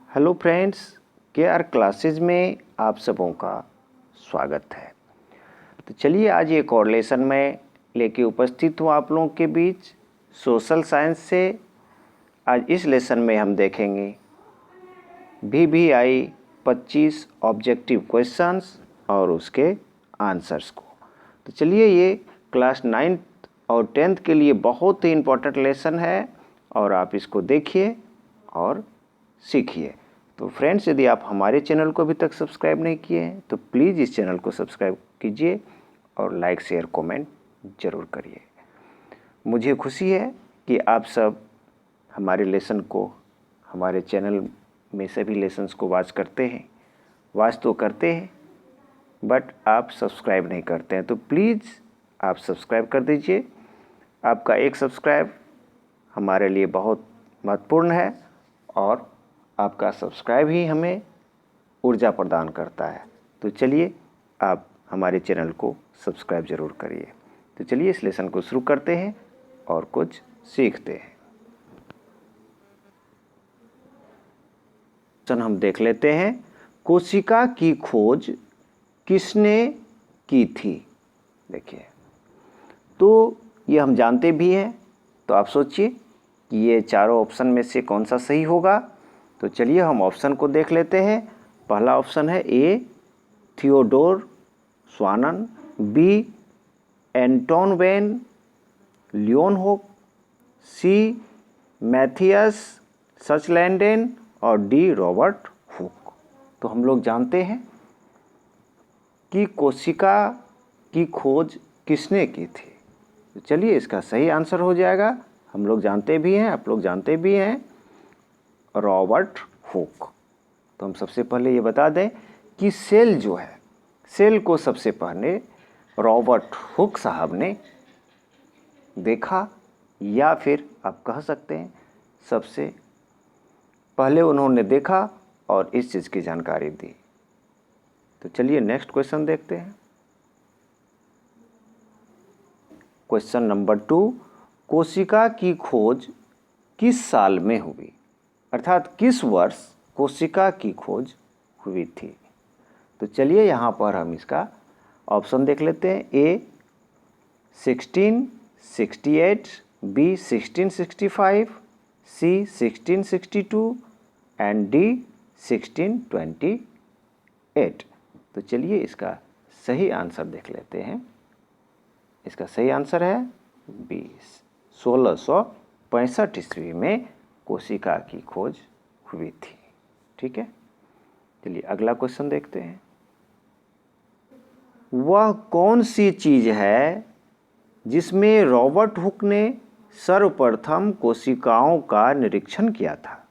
Hello friends, K R classes में आप सबों का स्वागत है। तो चलिए आज एक और लेसन में लेके उपस्थित हूँ आप लोगों के बीच सोशल साइंस से। आज इस लेसन में हम देखेंगे VVI 25 ऑब्जेक्टिव क्वेश्चंस और उसके आंसर्स को। तो चलिए ये क्लास 9th और 10th के लिए बहुत ही इम्पोर्टेंट लेसन है और आप इसको देखिए और सीखिए। तो फ्रेंड्स, यदि आप हमारे चैनल को अभी तक सब्सक्राइब नहीं किए हैं तो प्लीज़ इस चैनल को सब्सक्राइब कीजिए और लाइक शेयर कमेंट ज़रूर करिए। मुझे खुशी है कि आप सब हमारे लेसन को, हमारे चैनल में सभी लेसन्स को वॉच तो करते हैं बट आप सब्सक्राइब नहीं करते हैं। तो प्लीज़ आप सब्सक्राइब कर दीजिए। आपका एक सब्सक्राइब हमारे लिए बहुत महत्वपूर्ण है और आपका सब्सक्राइब ही हमें ऊर्जा प्रदान करता है। तो चलिए आप हमारे चैनल को सब्सक्राइब ज़रूर करिए। तो चलिए इस लेसन को शुरू करते हैं और कुछ सीखते हैं। हम देख लेते हैं, कोशिका की खोज किसने की थी। देखिए, तो ये हम जानते भी हैं, तो आप सोचिए कि ये चारों ऑप्शन में से कौन सा सही होगा। तो चलिए हम ऑप्शन को देख लेते हैं। पहला ऑप्शन है A Theodor Schwann, B Antonie van Leeuwenhoek, C Matthias Schleiden और डी रॉबर्ट हुक। तो हम लोग जानते हैं कि कोशिका की खोज किसने की थी। तो चलिए इसका सही आंसर हो जाएगा, हम लोग जानते भी हैं, आप लोग जानते भी हैं, रॉबर्ट हुक। तो हम सबसे पहले ये बता दें कि सेल जो है, सेल को सबसे पहले रॉबर्ट हुक साहब ने देखा, या फिर आप कह सकते हैं सबसे पहले उन्होंने देखा और इस चीज़ की जानकारी दी। तो चलिए नेक्स्ट क्वेश्चन देखते हैं। क्वेश्चन नंबर 2, कोशिका की खोज किस साल में हुई, अर्थात किस वर्ष कोशिका की खोज हुई थी। तो चलिए यहाँ पर हम इसका ऑप्शन देख लेते हैं। ए 1668, बी 1665, सी 1662 एंड डी 1628। तो चलिए इसका सही आंसर देख लेते हैं। इसका सही आंसर है बी 1665 ईस्वी में कोशिका की खोज हुई थी। ठीक है, चलिए अगला क्वेश्चन देखते हैं। वह कौन सी चीज़ है जिसमें रॉबर्ट हुक ने सर्वप्रथम कोशिकाओं का निरीक्षण किया था।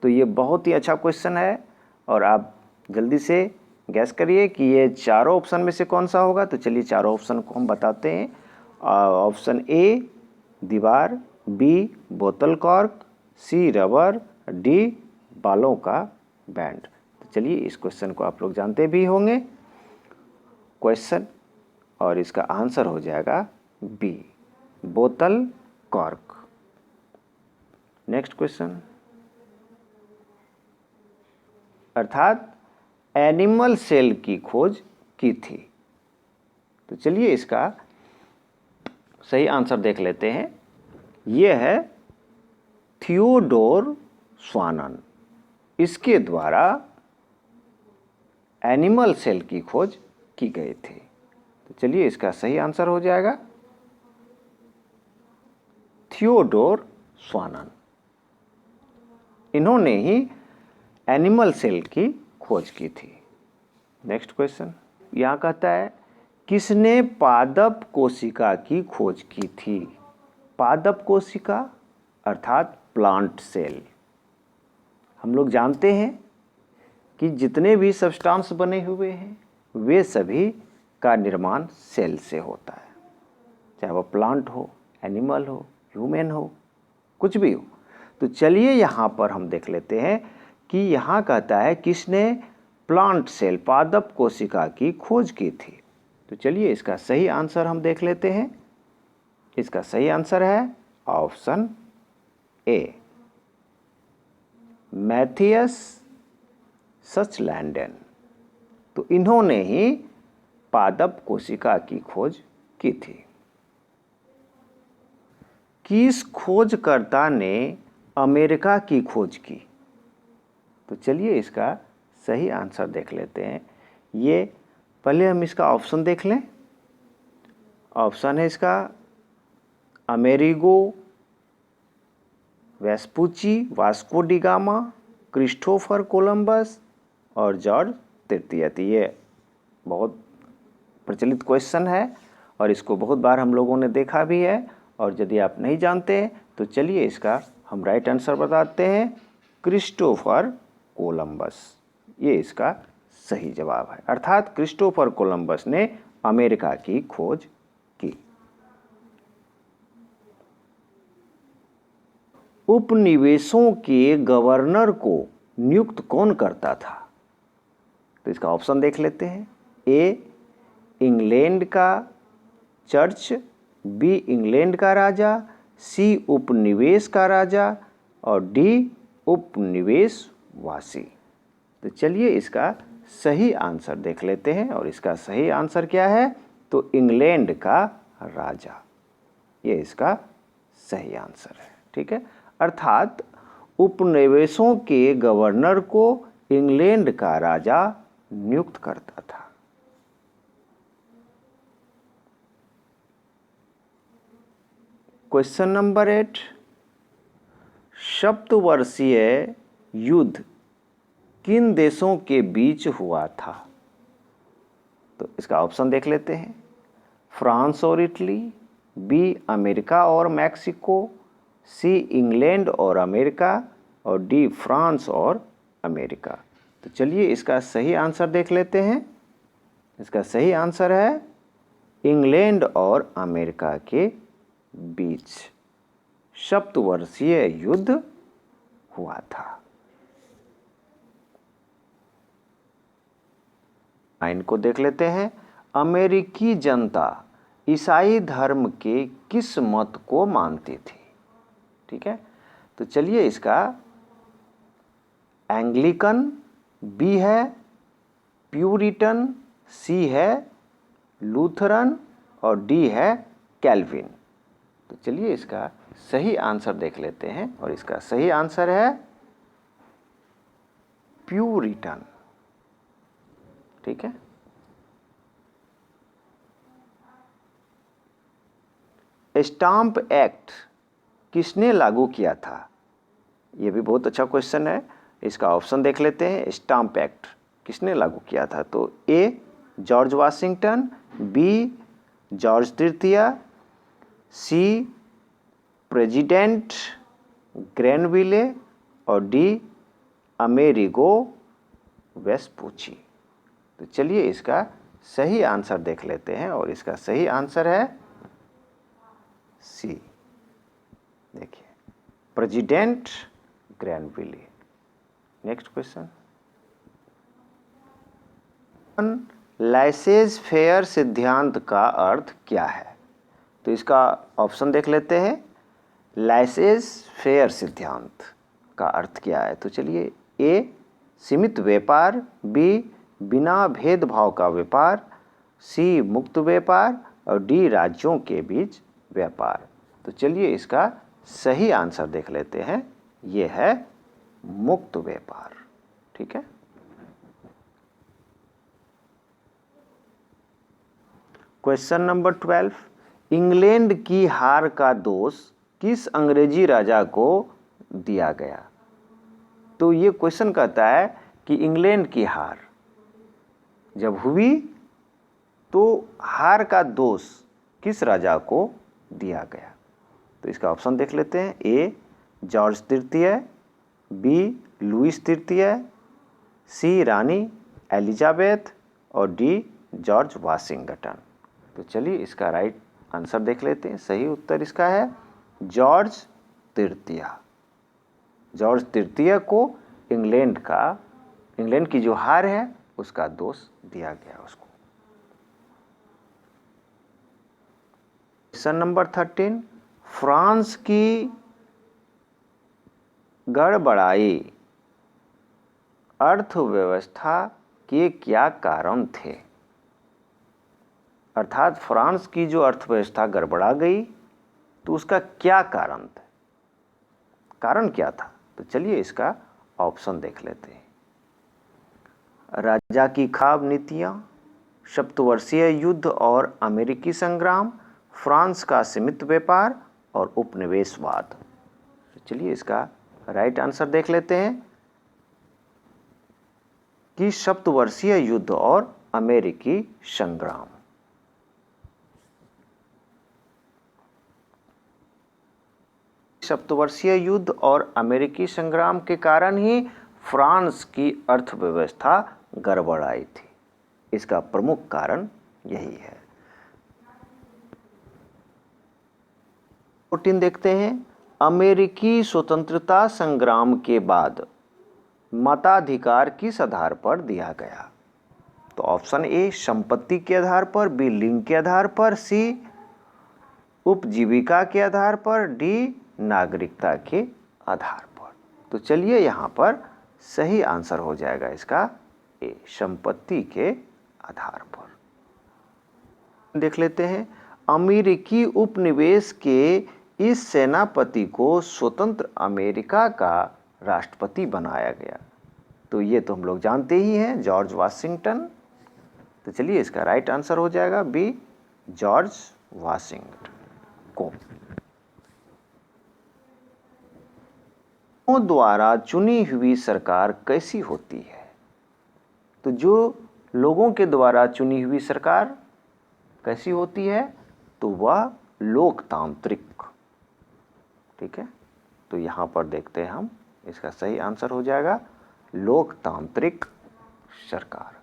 तो ये बहुत ही अच्छा क्वेश्चन है और आप जल्दी से गैस करिए कि ये चारों ऑप्शन में से कौन सा होगा। तो चलिए चारों ऑप्शन को हम बताते हैं। ऑप्शन ए दीवार, बी बोतल कॉर्क, सी रबर, डी बालों का बैंड। तो चलिए इस क्वेश्चन को आप लोग जानते भी होंगे क्वेश्चन, और इसका आंसर हो जाएगा बी बोतल कॉर्क। नेक्स्ट क्वेश्चन, अर्थात एनिमल सेल की खोज की थी। तो चलिए इसका सही आंसर देख लेते हैं। यह है थियोडोर स्वानन, इसके द्वारा एनिमल सेल की खोज की गई थी। तो चलिए इसका सही आंसर हो जाएगा थियोडोर स्वानन। इन्होंने ही एनिमल सेल की खोज की थी। नेक्स्ट क्वेश्चन यहाँ कहता है, किसने पादप कोशिका की खोज की थी। पादप कोशिका अर्थात प्लांट सेल। हम लोग जानते हैं कि जितने भी सब्सटेंस बने हुए हैं वे सभी का निर्माण सेल से होता है, चाहे वह प्लांट हो, एनिमल हो, ह्यूमन हो, कुछ भी हो। तो चलिए यहाँ पर हम देख लेते हैं कि यहाँ कहता है किसने प्लांट सेल पादप कोशिका की खोज की थी। तो चलिए इसका सही आंसर हम देख लेते हैं। इसका सही आंसर है ऑप्शन ए मैथियस सचलैंडन। तो इन्होंने ही पादप कोशिका की खोज की थी। किस खोजकर्ता ने अमेरिका की खोज की? तो चलिए इसका सही आंसर देख लेते हैं। ये पहले हम इसका ऑप्शन देख लें। ऑप्शन है इसका Amerigo Vespucci, Vasco D gamma, Christopher Columbus और जॉर्ज तृतीय। ये बहुत प्रचलित क्वेश्चन है और इसको बहुत बार हम लोगों ने देखा भी है। और यदि आप नहीं जानते तो चलिए इसका हम राइट आंसर बताते हैं, क्रिस्टोफर कोलंबस। ये इसका सही जवाब है। अर्थात क्रिस्टोफर कोलंबस ने अमेरिका की खोज की। उपनिवेशों के गवर्नर को नियुक्त कौन करता था? तो इसका ऑप्शन देख लेते हैं। ए इंग्लैंड का चर्च, बी इंग्लैंड का राजा, सी उपनिवेश का राजा और डी उपनिवेशवासी। तो चलिए इसका सही आंसर देख लेते हैं और इसका सही आंसर क्या है? तो इंग्लैंड का राजा। ये इसका सही आंसर है। ठीक है, अर्थात उपनिवेशों के गवर्नर को इंग्लैंड का राजा नियुक्त करता था। क्वेश्चन नंबर 8, सप्तवर्षीय युद्ध किन देशों के बीच हुआ था? तो इसका ऑप्शन देख लेते हैं। फ्रांस और इटली, बी अमेरिका और मैक्सिको, सी इंग्लैंड और अमेरिका और डी फ्रांस और अमेरिका। तो चलिए इसका सही आंसर देख लेते हैं। इसका सही आंसर है इंग्लैंड और अमेरिका के बीच सप्तवर्षीय युद्ध हुआ था। इनको देख लेते हैं। अमेरिकी जनता ईसाई धर्म के किस मत को मानती थी? ठीक है, तो चलिए इसका एंग्लिकन, बी है प्यूरिटन, सी है लूथरन और डी है कैल्विन। तो चलिए इसका सही आंसर देख लेते हैं और इसका सही आंसर है प्यूरिटन। ठीक है, स्टाम्प एक्ट किसने लागू किया था? यह भी बहुत अच्छा क्वेश्चन है। इसका ऑप्शन देख लेते हैं। स्टाम्प एक्ट किसने लागू किया था? तो A George Washington, B George तृतीय, सी प्रेसिडेंट ग्रैनविले और डी अमेरिगो वेस्पुची। तो चलिए इसका सही आंसर देख लेते हैं और इसका सही आंसर है सी। देखिए, president Granville. Next question, laissez faire सिद्धांत का अर्थ क्या है? तो इसका ऑप्शन देख लेते हैं। लाइसेंस फेयर सिद्धांत का अर्थ क्या है? तो चलिए, ए सीमित व्यापार, बी बिना भेदभाव का व्यापार, सी मुक्त व्यापार और डी राज्यों के बीच व्यापार। तो चलिए इसका सही आंसर देख लेते हैं। ये है मुक्त व्यापार। ठीक है, क्वेश्चन नंबर 12, इंग्लैंड की हार का दोष किस अंग्रेजी राजा को दिया गया? तो ये क्वेश्चन कहता है कि इंग्लैंड की हार जब हुई तो हार का दोष किस राजा को दिया गया? तो इसका ऑप्शन देख लेते हैं। ए जॉर्ज तृतीय, बी लुइस तृतीय, सी रानी एलिजाबेथ और डी जॉर्ज वाशिंगटन। तो चलिए इसका राइट आंसर देख लेते हैं। सही उत्तर इसका है जॉर्ज तृतीय। जॉर्ज तृतीय को इंग्लैंड की जो हार है उसका दोष दिया गया उसको। क्वेश्चन नंबर 13, फ्रांस की गड़बड़ाई अर्थव्यवस्था के क्या कारण थे? अर्थात फ्रांस की जो अर्थव्यवस्था गड़बड़ा गई तो उसका क्या कारण था? कारण क्या था? तो चलिए इसका ऑप्शन देख लेते हैं। राजा की खराब नीतियां, सप्तवर्षीय युद्ध और अमेरिकी संग्राम, फ्रांस का सीमित व्यापार और उपनिवेशवाद। तो चलिए इसका राइट आंसर देख लेते हैं कि सप्तवर्षीय युद्ध और अमेरिकी संग्राम। सप्तवर्षीय युद्ध और अमेरिकी संग्राम के कारण ही फ्रांस की अर्थव्यवस्था गड़बड़ आई थी। इसका प्रमुख कारण यही है। 14 देखते हैं। अमेरिकी स्वतंत्रता संग्राम के बाद मताधिकार किस आधार पर दिया गया? तो ऑप्शन ए संपत्ति के आधार पर, बी लिंग के आधार पर, सी उपजीविका के आधार पर, डी नागरिकता के आधार पर। तो चलिए यहाँ पर सही आंसर हो जाएगा इसका ए संपत्ति के आधार पर। देख लेते हैं। अमेरिकी उपनिवेश के इस सेनापति को स्वतंत्र अमेरिका का राष्ट्रपति बनाया गया। तो ये तो हम लोग जानते ही हैं, जॉर्ज वाशिंगटन। तो चलिए इसका राइट आंसर हो जाएगा बी जॉर्ज वाशिंगटन को। द्वारा चुनी हुई सरकार कैसी होती है? तो जो लोगों के द्वारा चुनी हुई सरकार कैसी होती है? तो वह लोकतांत्रिक। ठीक है, तो यहां पर देखते हैं हम, इसका सही आंसर हो जाएगा लोकतांत्रिक सरकार।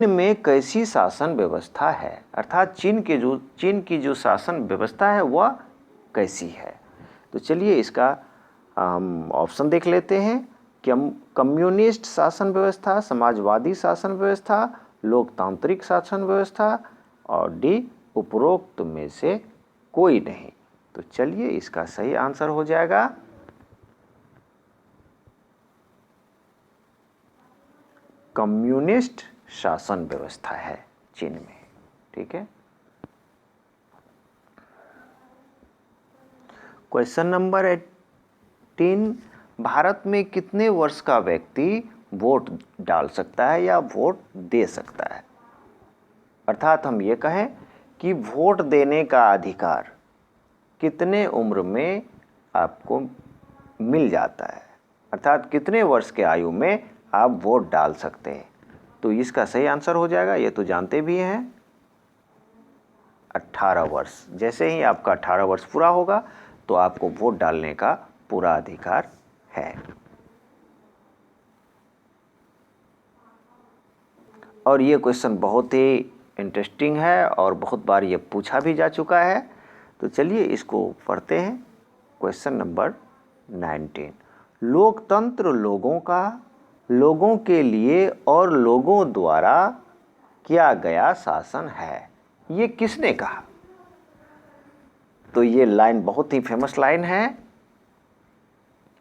चीन में कैसी शासन व्यवस्था है? अर्थात चीन की जो शासन व्यवस्था है वह कैसी है? तो चलिए इसका हम ऑप्शन देख लेते हैं कि हम कम्युनिस्ट शासन व्यवस्था, समाजवादी शासन व्यवस्था, लोकतांत्रिक शासन व्यवस्था और डी उपरोक्त में से कोई नहीं। तो चलिए इसका सही आंसर हो जाएगा कम्युनिस्ट शासन व्यवस्था है चीन में। ठीक है, क्वेश्चन नंबर 18। भारत में कितने वर्ष का व्यक्ति वोट डाल सकता है या वोट दे सकता है? अर्थात हम ये कहें कि वोट देने का अधिकार कितने उम्र में आपको मिल जाता है, अर्थात कितने वर्ष के आयु में आप वोट डाल सकते हैं? तो इसका सही आंसर हो जाएगा, ये तो जानते भी हैं, 18 वर्ष। जैसे ही आपका 18 वर्ष पूरा होगा तो आपको वोट डालने का पूरा अधिकार है। और ये क्वेश्चन बहुत ही इंटरेस्टिंग है और बहुत बार ये पूछा भी जा चुका है। तो चलिए इसको पढ़ते हैं। Question number 19। लोकतंत्र लोगों के लिए और लोगों द्वारा किया गया शासन है, ये किसने कहा? तो ये लाइन बहुत ही फेमस लाइन है,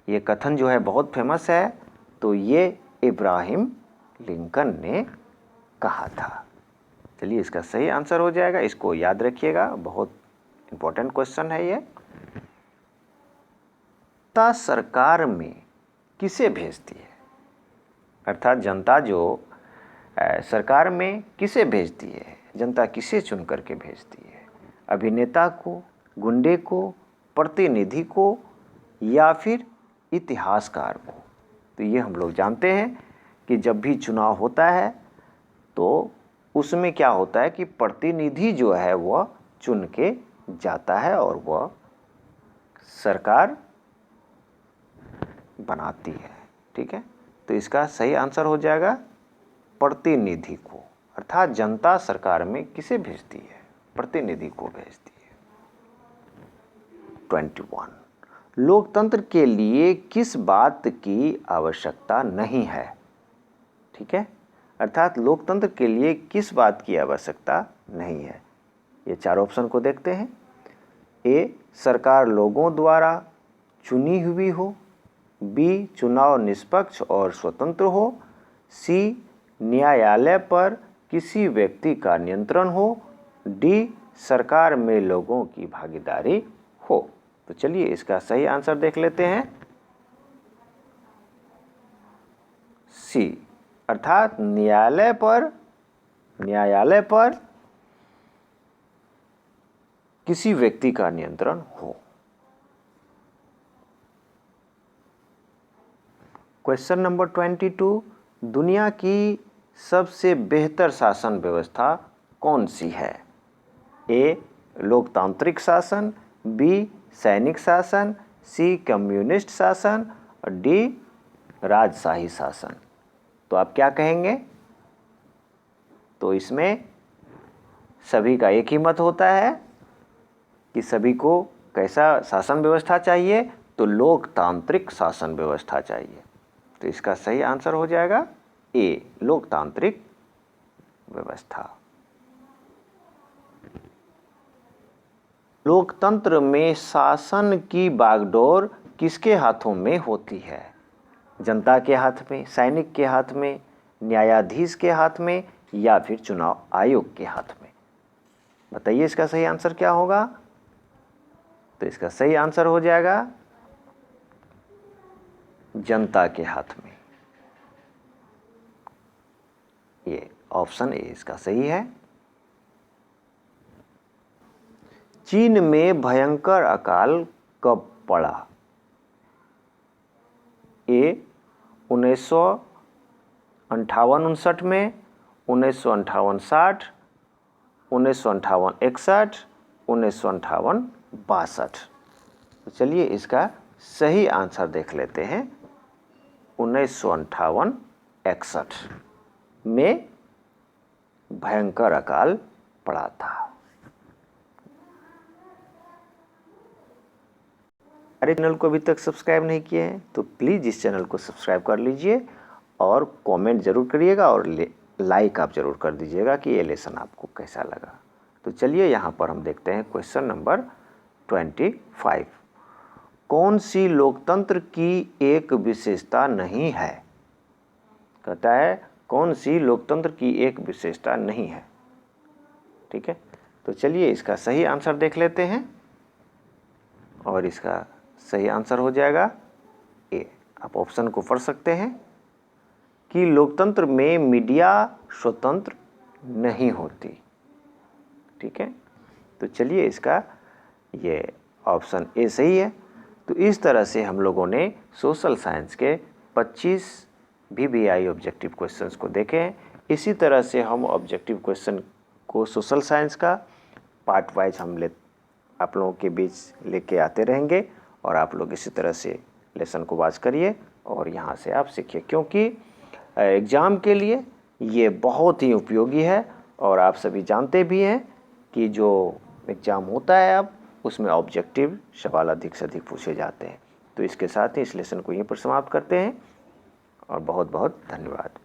ये कथन जो है बहुत फेमस है। तो ये इब्राहिम लिंकन ने कहा था। चलिए इसका सही आंसर हो जाएगा, इसको याद रखिएगा, बहुत इंपॉर्टेंट क्वेश्चन है ये। जनता सरकार में किसे भेजती है? अर्थात जनता जो सरकार में किसे भेजती है, जनता किसे चुन करके भेजती है? अभिनेता को, गुंडे को, प्रतिनिधि को या फिर इतिहासकार को? तो ये हम लोग जानते हैं कि जब भी चुनाव होता है तो उसमें क्या होता है कि प्रतिनिधि जो है वह चुन के जाता है और वह सरकार बनाती है। ठीक है, तो इसका सही आंसर हो जाएगा प्रतिनिधि को। अर्थात जनता सरकार में किसे भेजती है? प्रतिनिधि को भेजती है। 21। लोकतंत्र के लिए किस बात की आवश्यकता नहीं है? ठीक है, अर्थात लोकतंत्र के लिए किस बात की आवश्यकता नहीं है? ये चार ऑप्शन को देखते हैं। ए सरकार लोगों द्वारा चुनी हुई हो, बी चुनाव निष्पक्ष और स्वतंत्र हो, सी न्यायालय पर किसी व्यक्ति का नियंत्रण हो, डी सरकार में लोगों की भागीदारी हो। तो चलिए इसका सही आंसर देख लेते हैं। सी अर्थात न्यायालय पर किसी व्यक्ति का नियंत्रण हो। क्वेश्चन नंबर 22, दुनिया की सबसे बेहतर शासन व्यवस्था कौन सी है? ए लोकतांत्रिक शासन, बी सैनिक शासन, सी कम्युनिस्ट शासन और डी राजशाही शासन। तो आप क्या कहेंगे? तो इसमें सभी का एक ही मत होता है कि सभी को कैसा शासन व्यवस्था चाहिए, तो लोकतांत्रिक शासन व्यवस्था चाहिए। तो इसका सही आंसर हो जाएगा ए लोकतांत्रिक व्यवस्था। लोकतंत्र में शासन की बागडोर किसके हाथों में होती है? जनता के हाथ में, सैनिक के हाथ में, न्यायाधीश के हाथ में या फिर चुनाव आयोग के हाथ में? बताइए इसका सही आंसर क्या होगा? तो इसका सही आंसर हो जाएगा जनता के हाथ में। ये ऑप्शन ए इसका सही है। चीन में भयंकर अकाल कब पड़ा? ए 1958-59 में, 1958-60, 1958-61, 1958-62। तो चलिए इसका सही आंसर देख लेते हैं। 1958-61 में भयंकर अकाल पड़ा था। अरे चैनल को अभी तक सब्सक्राइब नहीं किए हैं तो प्लीज़ इस चैनल को सब्सक्राइब कर लीजिए और कमेंट ज़रूर करिएगा और लाइक आप ज़रूर कर दीजिएगा कि ये लेसन आपको कैसा लगा। तो चलिए यहाँ पर हम देखते हैं क्वेश्चन नंबर 25। कौन सी लोकतंत्र की एक विशेषता नहीं है? कहता है कौन सी लोकतंत्र की एक विशेषता नहीं है। ठीक है, तो चलिए इसका सही आंसर देख लेते हैं और इसका सही आंसर हो जाएगा ए। आप ऑप्शन को पढ़ सकते हैं कि लोकतंत्र में मीडिया स्वतंत्र नहीं होती। ठीक है, तो चलिए इसका ये ऑप्शन ए सही है। तो इस तरह से हम लोगों ने सोशल साइंस के 25 VBI ऑब्जेक्टिव क्वेश्चंस को देखे हैं। इसी तरह से हम ऑब्जेक्टिव क्वेश्चन को सोशल साइंस का पार्ट वाइज हम आप लोगों के बीच लेके आते रहेंगे और आप लोग इसी तरह से लेसन को वॉच करिए और यहाँ से आप सीखिए, क्योंकि एग्ज़ाम के लिए ये बहुत ही उपयोगी है। और आप सभी जानते भी हैं कि जो एग्ज़ाम होता है अब उसमें ऑब्जेक्टिव सवाल अधिक से अधिक पूछे जाते हैं। तो इसके साथ ही इस लेसन को यहीं पर समाप्त करते हैं और बहुत बहुत धन्यवाद।